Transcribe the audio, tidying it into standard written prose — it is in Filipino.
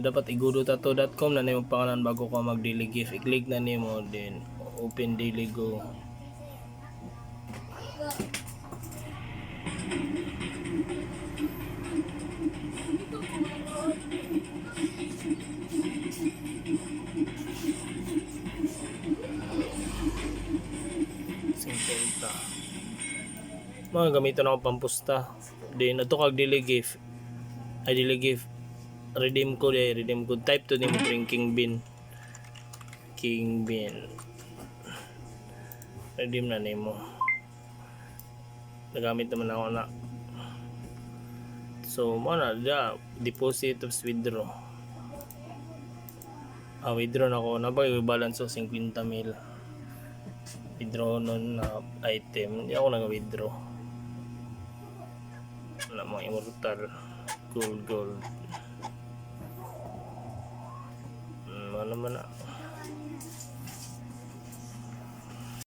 dapat igudo.com na nimo pangalan bago ka mag daily gift. I-click na nimo din open daily go. Singpenta. Mga gamiton ako pampusta. Then ato kag daily gift. Ay daily gift. Redeem code type to nimo drinking bean. King bean. Redeem na nimo. Nagamit naman ako na. So, mana deposit of withdraw. Withdraw na ako. Napag-balance ko 50 mil. Withdraw nun na item. Hindi ako nag-withdraw. Wala mga immortal. Gold. Ano naman na.